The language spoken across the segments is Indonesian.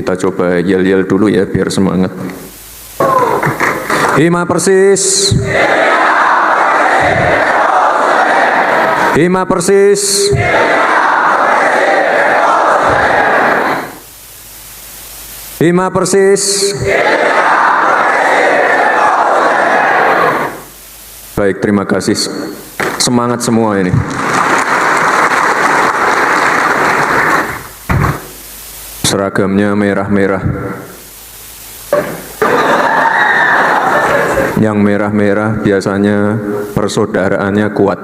Kita coba yel-yel dulu ya biar semangat. Hima Persis. Hima Persis. Hima Persis. Baik, terima kasih. Semangat semua ini. Seragamnya merah-merah. Yang merah-merah biasanya persaudaraannya kuat.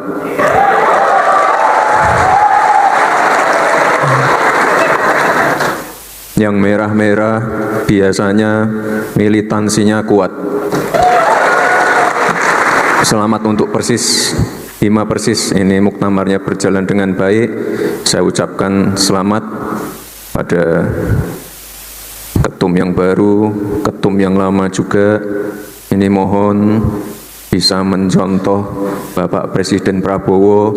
Yang merah-merah biasanya militansinya kuat. Selamat untuk Persis, Hima Persis, ini muktamarnya berjalan dengan baik. Saya ucapkan selamat pada ketum yang baru, ketum yang lama juga. Ini mohon bisa mencontoh Bapak Presiden Prabowo,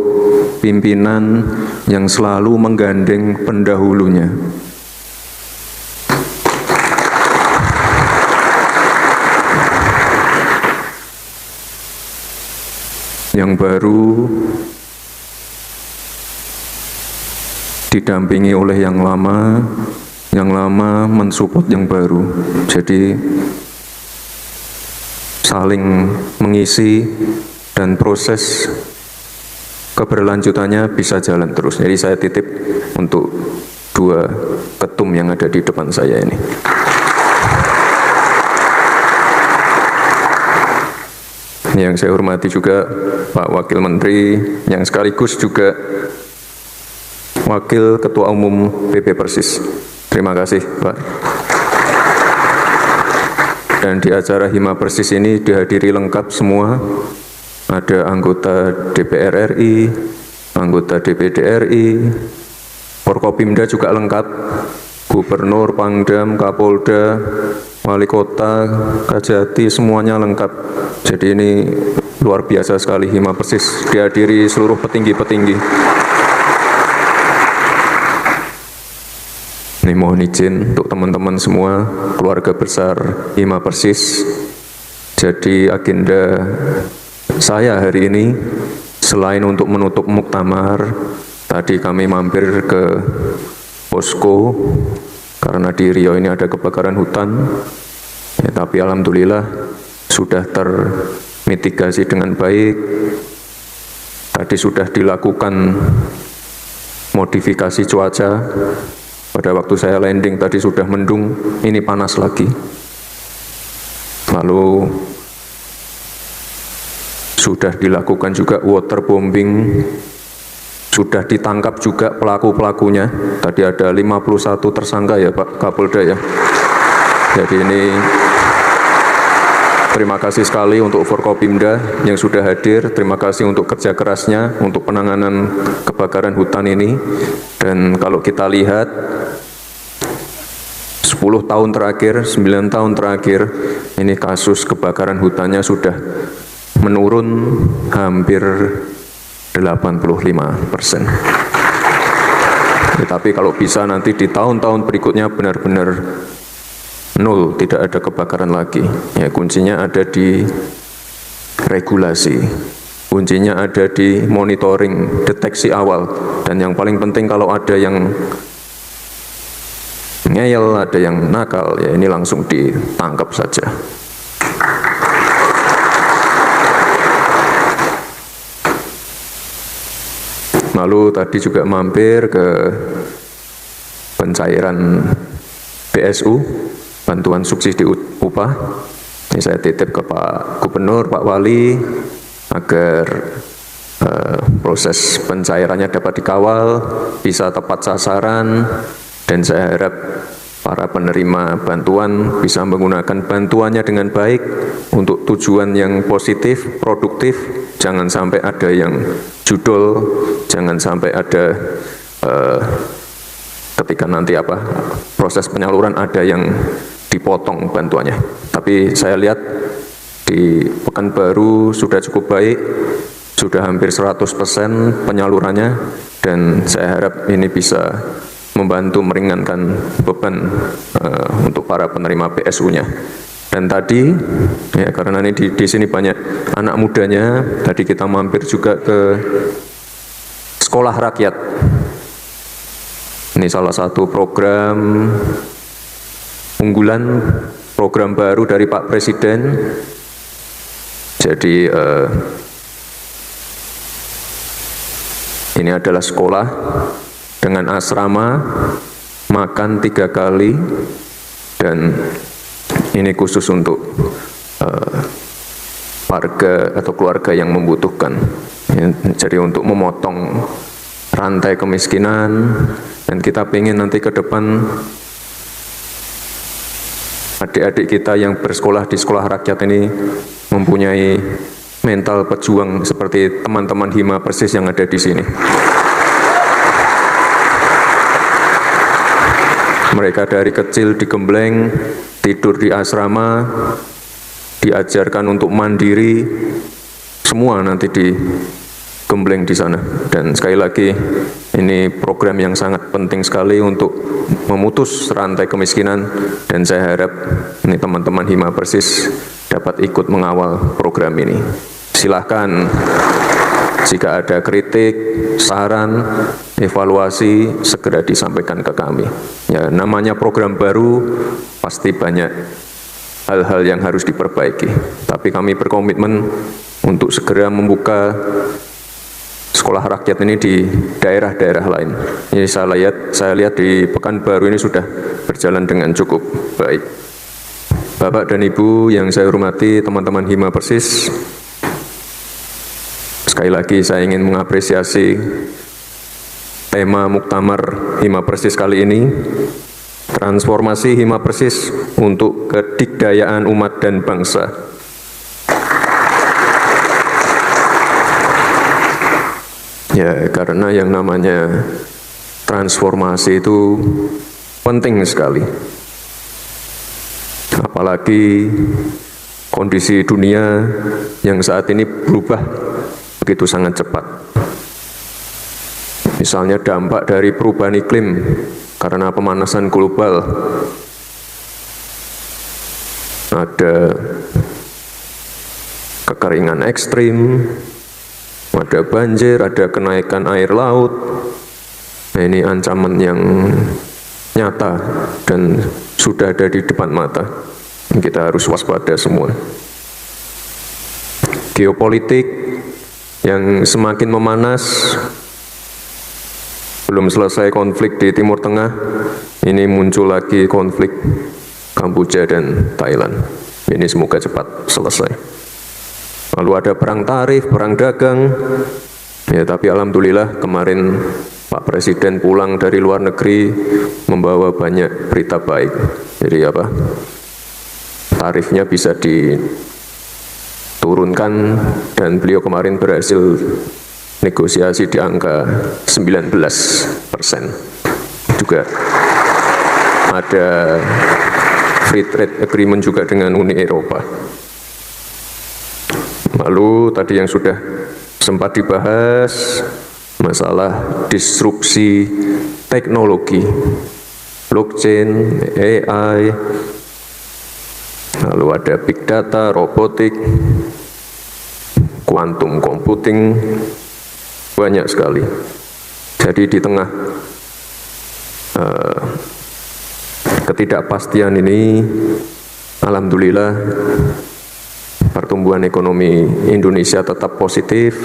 pimpinan yang selalu menggandeng pendahulunya. Yang baru didampingi oleh yang lama mensupport yang baru. Jadi saling mengisi dan proses keberlanjutannya bisa jalan terus. Jadi saya titip untuk dua ketum yang ada di depan saya ini. Yang saya hormati juga Pak Wakil Menteri, yang sekaligus juga Wakil Ketua Umum PP Persis. Terima kasih, Pak. Dan di acara Hima Persis ini dihadiri lengkap semua. Ada anggota DPR RI, anggota DPD RI, Forkopimda juga lengkap, Gubernur, Pangdam, Kapolda, Wali Kota, Kajati, semuanya lengkap. Jadi ini luar biasa sekali Hima Persis, dihadiri seluruh petinggi-petinggi. Ini mohon izin untuk teman-teman semua, keluarga besar Hima Persis. Jadi agenda saya hari ini, selain untuk menutup muktamar, tadi kami mampir ke posko, karena di Riau ini ada kebakaran hutan, ya, tapi alhamdulillah sudah termitigasi dengan baik. Tadi sudah dilakukan modifikasi cuaca. Pada waktu saya landing tadi sudah mendung, ini panas lagi. Lalu sudah dilakukan juga waterbombing, sudah ditangkap juga pelaku-pelakunya. Tadi ada 51 tersangka ya Pak Kapolda ya. Jadi ini terima kasih sekali untuk Forkopimda yang sudah hadir. Terima kasih untuk kerja kerasnya untuk penanganan kebakaran hutan ini. Dan kalau kita lihat 10 tahun terakhir, 9 tahun terakhir, ini kasus kebakaran hutannya sudah menurun hampir 85%. Tapi kalau bisa nanti di tahun-tahun berikutnya benar-benar nol, tidak ada kebakaran lagi. Ya, kuncinya ada di regulasi, kuncinya ada di monitoring, deteksi awal, dan yang paling penting kalau ada yang ngeyel, ada yang nakal, ya ini langsung ditangkap saja. Lalu tadi juga mampir ke pencairan BSU, bantuan subsidi upah. Ini saya titip ke Pak Gubernur, Pak Wali, agar proses pencairannya dapat dikawal, bisa tepat sasaran, dan saya harap para penerima bantuan bisa menggunakan bantuannya dengan baik untuk tujuan yang positif, produktif. Jangan sampai ada yang judul, jangan sampai ada ketika nanti proses penyaluran ada yang dipotong bantuannya. Tapi saya lihat di Pekanbaru sudah cukup baik, sudah hampir 100% penyalurannya, dan saya harap ini bisa membantu meringankan beban untuk para penerima PSU-nya. Dan tadi, ya karena ini di sini banyak anak mudanya, tadi kita mampir juga ke sekolah rakyat. Ini salah satu program unggulan, program baru dari Pak Presiden. Jadi ini adalah sekolah dengan asrama, makan 3 kali, dan ini khusus untuk warga atau keluarga yang membutuhkan. Jadi untuk memotong rantai kemiskinan, dan kita ingin nanti ke depan adik-adik kita yang bersekolah di sekolah rakyat ini mempunyai mental pejuang seperti teman-teman Hima Persis yang ada di sini. Mereka dari kecil digembleng, tidur di asrama, diajarkan untuk mandiri, semua nanti digembleng di sana. Dan sekali lagi, ini program yang sangat penting sekali untuk memutus rantai kemiskinan, dan saya harap ini teman-teman Hima Persis dapat ikut mengawal program ini. Silahkan jika ada kritik, saran, evaluasi, segera disampaikan ke kami. Ya, namanya program baru, pasti banyak hal-hal yang harus diperbaiki. Tapi kami berkomitmen untuk segera membuka sekolah rakyat ini di daerah-daerah lain. Ini saya lihat di Pekanbaru ini sudah berjalan dengan cukup baik. Bapak dan Ibu yang saya hormati, teman-teman Hima Persis, sekali lagi saya ingin mengapresiasi tema Muktamar Hima Persis kali ini, transformasi Hima Persis untuk kedikdayaan umat dan bangsa. Ya, karena yang namanya transformasi itu penting sekali. Apalagi kondisi dunia yang saat ini berubah begitu sangat cepat. Misalnya dampak dari perubahan iklim karena pemanasan global, ada kekeringan ekstrim, ada banjir, ada kenaikan air laut. Nah, ini ancaman yang nyata dan sudah ada di depan mata. Kita harus waspada semua. Geopolitik yang semakin memanas, belum selesai konflik di Timur Tengah, ini muncul lagi konflik Kamboja dan Thailand. Ini semoga cepat selesai. Lalu ada perang tarif, perang dagang. Ya, tapi alhamdulillah kemarin Pak Presiden pulang dari luar negeri membawa banyak berita baik. Jadi apa? Tarifnya bisa diturunkan, dan beliau kemarin berhasil negosiasi di angka 19%. Juga ada free trade agreement juga dengan Uni Eropa. Lalu tadi yang sudah sempat dibahas, masalah disrupsi teknologi, blockchain, AI, lalu ada big data, robotik, quantum computing, banyak sekali. Jadi di tengah ketidakpastian ini, alhamdulillah pertumbuhan ekonomi Indonesia tetap positif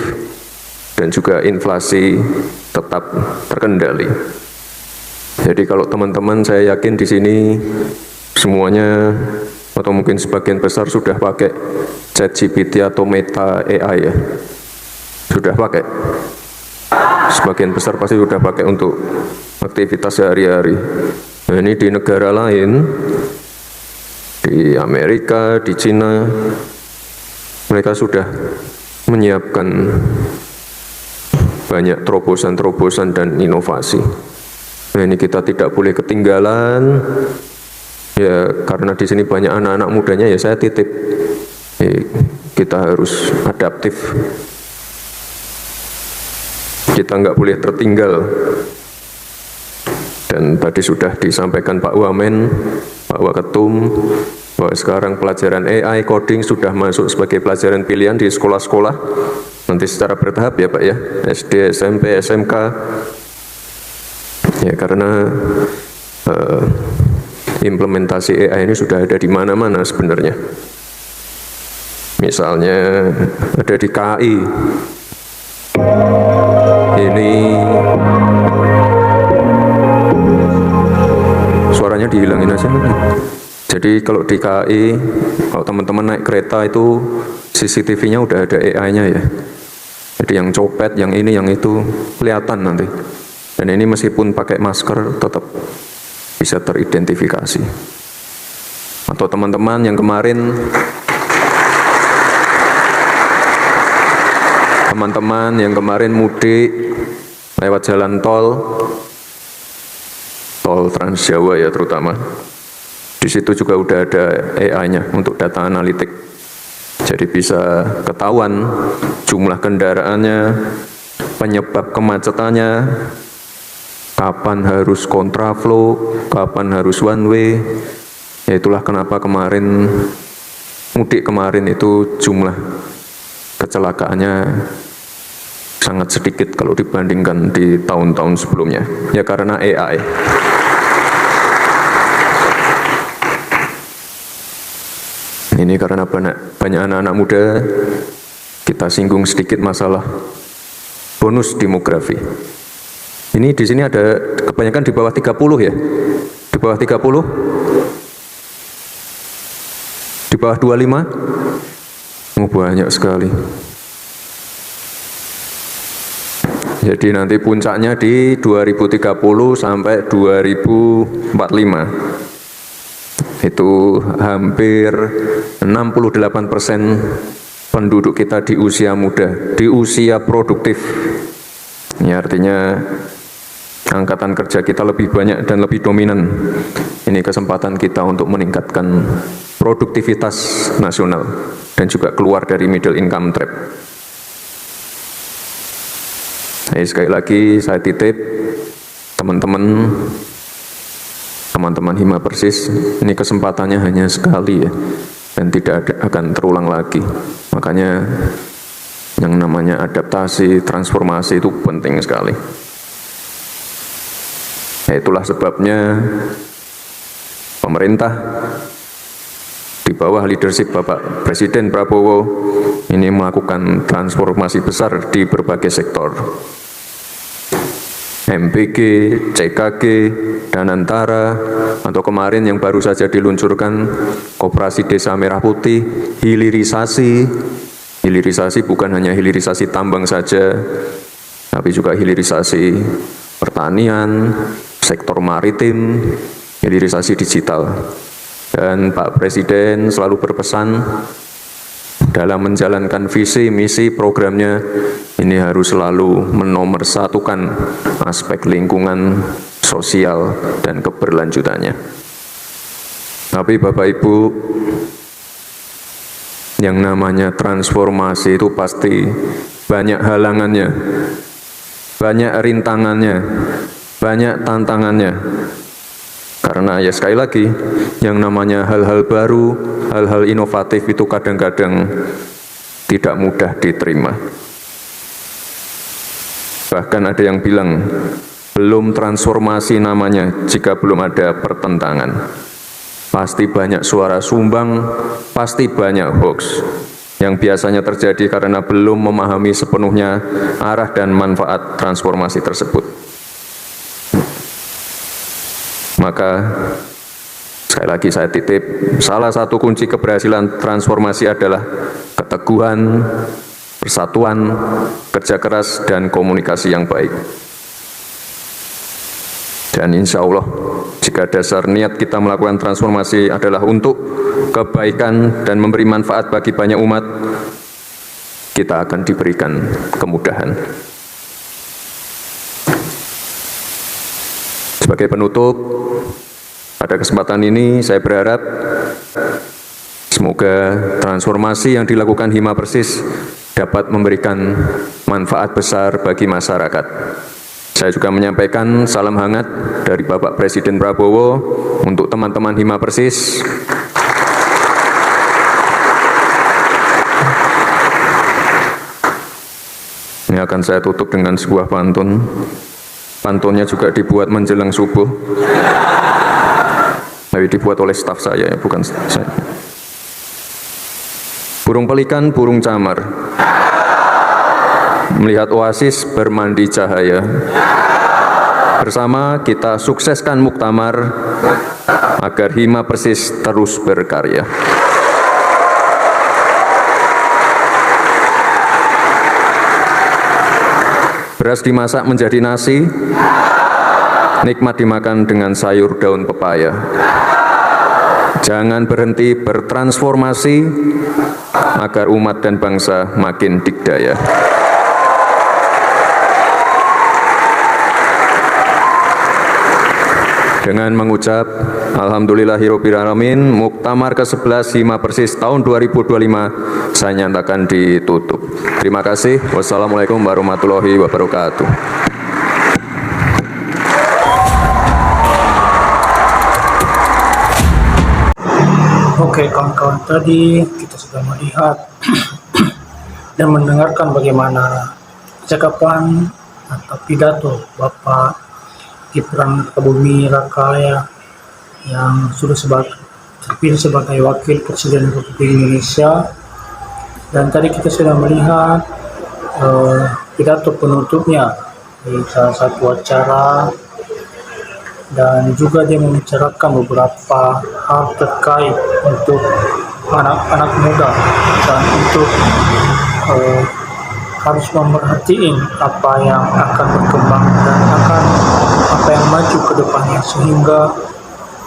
dan juga inflasi tetap terkendali. Jadi kalau teman-teman, saya yakin di sini semuanya atau mungkin sebagian besar sudah pakai ChatGPT atau Meta AI ya. Sudah pakai. Sebagian besar pasti sudah pakai untuk aktivitas sehari-hari. Nah, ini di negara lain, di Amerika, di Cina, mereka sudah menyiapkan banyak terobosan-terobosan dan inovasi. Nah, ini kita tidak boleh ketinggalan. Ya, karena di sini banyak anak-anak mudanya, ya saya titip. Kita harus adaptif. Kita nggak boleh tertinggal Dan tadi sudah disampaikan Pak Wamen, Pak Waketum, bahwa sekarang pelajaran AI, coding sudah masuk sebagai pelajaran pilihan di sekolah-sekolah. Nanti secara bertahap ya Pak ya, SD, SMP, SMK. Ya karena implementasi AI ini sudah ada di mana-mana sebenarnya. Misalnya ada di KI. Ini suaranya dihilangin aja. Jadi kalau di KI, kalau teman-teman naik kereta itu CCTV-nya udah ada AI-nya ya. Jadi yang copet, yang ini, yang itu kelihatan nanti. Dan ini meskipun pakai masker tetap bisa teridentifikasi. Atau teman-teman yang kemarin mudik lewat jalan tol Trans Jawa ya terutama. Di situ juga udah ada AI-nya untuk data analitik. Jadi bisa ketahuan jumlah kendaraannya, penyebab kemacetannya, kapan harus kontraflow, kapan harus one way. Ya itulah kenapa mudik kemarin itu jumlah kecelakaannya sangat sedikit kalau dibandingkan di tahun-tahun sebelumnya. Ya karena AI. Ini karena banyak anak-anak muda, kita singgung sedikit masalah bonus demografi. Ini di sini ada kebanyakan di bawah 30 ya. Di bawah 30? Di bawah 25? Oh, banyak sekali. Jadi nanti puncaknya di 2030 sampai 2045. Itu hampir 68% penduduk kita di usia muda, di usia produktif. Ini artinya angkatan kerja kita lebih banyak dan lebih dominan. Ini kesempatan kita untuk meningkatkan produktivitas nasional dan juga keluar dari middle income trap. Nah, sekali lagi saya titip teman-teman Hima Persis, ini kesempatannya hanya sekali ya, dan tidak akan terulang lagi. Makanya yang namanya adaptasi, transformasi itu penting sekali. Nah, itulah sebabnya pemerintah di bawah leadership Bapak Presiden Prabowo ini melakukan transformasi besar di berbagai sektor. MPG, CKG, Danantara, atau kemarin yang baru saja diluncurkan Koperasi Desa Merah Putih, hilirisasi. Hilirisasi bukan hanya hilirisasi tambang saja, tapi juga hilirisasi pertanian, sektor maritim, hilirisasi digital. Dan Pak Presiden selalu berpesan dalam menjalankan visi, misi, programnya, ini harus selalu menomorsatukan aspek lingkungan, sosial, dan keberlanjutannya. Tapi Bapak Ibu, yang namanya transformasi itu pasti banyak halangannya, banyak rintangannya, banyak tantangannya. Karena ya sekali lagi, yang namanya hal-hal baru, hal-hal inovatif itu kadang-kadang tidak mudah diterima. Bahkan ada yang bilang, belum transformasi namanya jika belum ada pertentangan. Pasti banyak suara sumbang, pasti banyak hoax, yang biasanya terjadi karena belum memahami sepenuhnya arah dan manfaat transformasi tersebut. Maka sekali lagi saya titip, salah satu kunci keberhasilan transformasi adalah keteguhan, persatuan, kerja keras, dan komunikasi yang baik. Dan insya Allah, jika dasar niat kita melakukan transformasi adalah untuk kebaikan dan memberi manfaat bagi banyak umat, kita akan diberikan kemudahan. Sebagai penutup, pada kesempatan ini saya berharap semoga transformasi yang dilakukan Hima Persis dapat memberikan manfaat besar bagi masyarakat. Saya juga menyampaikan salam hangat dari Bapak Presiden Prabowo untuk teman-teman Hima Persis. Ini akan saya tutup dengan sebuah pantun. Pantunnya juga dibuat menjelang subuh. Tapi dibuat oleh staf saya, bukan saya. Burung pelikan, burung camar, melihat oasis bermandi cahaya. Bersama kita sukseskan muktamar agar Hima Persis terus berkarya. Beras dimasak menjadi nasi, nikmat dimakan dengan sayur daun pepaya. Jangan berhenti bertransformasi agar umat dan bangsa makin dikdaya. Dengan mengucap Alhamdulillahirobbilalamin, Muktamar ke-11 Hima Persis tahun 2025 saya nyatakan ditutup. Terima kasih. Wassalamualaikum warahmatullahi wabarakatuh. Oke, kawan-kawan, tadi kita sudah melihat dan mendengarkan bagaimana percakapan atau pidato Bapak Gibran Rakabuming Raka yang sudah terpilih sebagai Wakil Presiden Republik Indonesia. Dan tadi kita sudah melihat pidato penutupnya di salah satu acara, dan juga dia membicarakan beberapa hal terkait untuk anak-anak muda dan untuk harus memerhatiin apa yang akan berkembang dan apa yang maju ke depannya, sehingga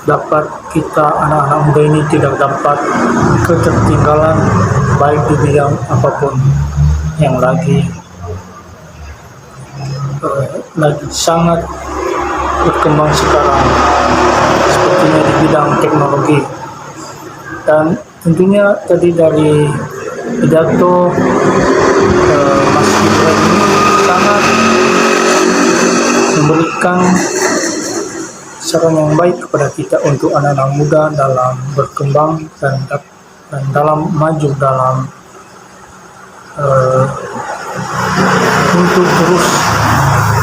dapat kita anak-anak muda ini tidak dapat ketertinggalan baik di bidang apapun yang lagi sangat berkembang sekarang, sepertinya di bidang teknologi. Dan tentunya tadi dari pidato Mas Gibran ini sangat memberikan saran yang baik kepada kita untuk anak-anak muda dalam berkembang dan dalam maju dalam untuk terus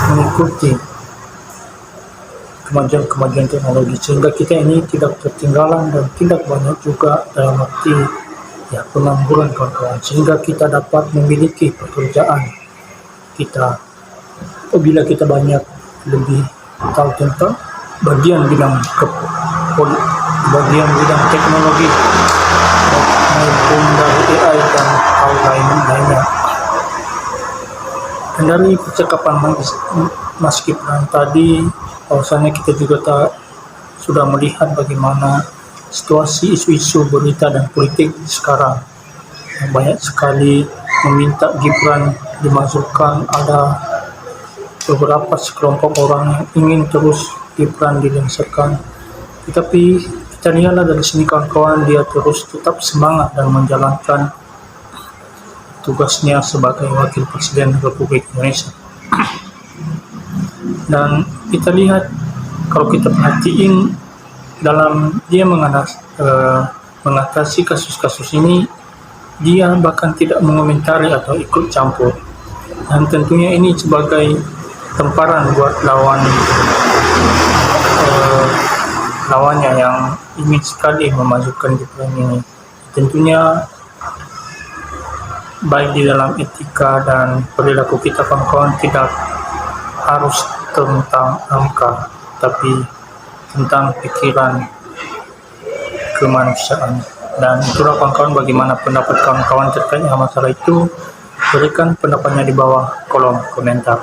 mengikuti kemajuan teknologi, sehingga kita ini tidak ketinggalan dan tidak banyak juga dalam arti pengangguran, kawan-kawan, sehingga kita dapat memiliki pekerjaan kita apabila kita banyak lebih tahu tentang bagian bidang teknologi maupun dari AI dan hal lainnya. Dan dari percakapan Mas Gibran tadi, bahwasanya kita juga sudah melihat bagaimana situasi isu-isu berita dan politik sekarang yang banyak sekali meminta Gibran dimasukkan. Ada beberapa sekelompok orang yang ingin terus Gibran dilengsarkan, tetapi kita lihatlah dari sini, kawan-kawan, dia terus tetap semangat dan menjalankan tugasnya sebagai Wakil Presiden Republik Indonesia. Dan kita lihat, kalau kita perhatiin dalam dia mengatasi kasus-kasus ini, dia bahkan tidak mengomentari atau ikut campur. Dan tentunya ini sebagai temparan buat lawannya yang ingin sekali memajukan Gibran ini. Tentunya baik di dalam etika dan perilaku kita, kawan-kawan, tidak harus tentang angka, tapi tentang pikiran kemanusiaan. Dan itulah, kawan-kawan, bagaimana pendapat kawan-kawan terkait masalah itu. Berikan pendapatnya di bawah kolom komentar.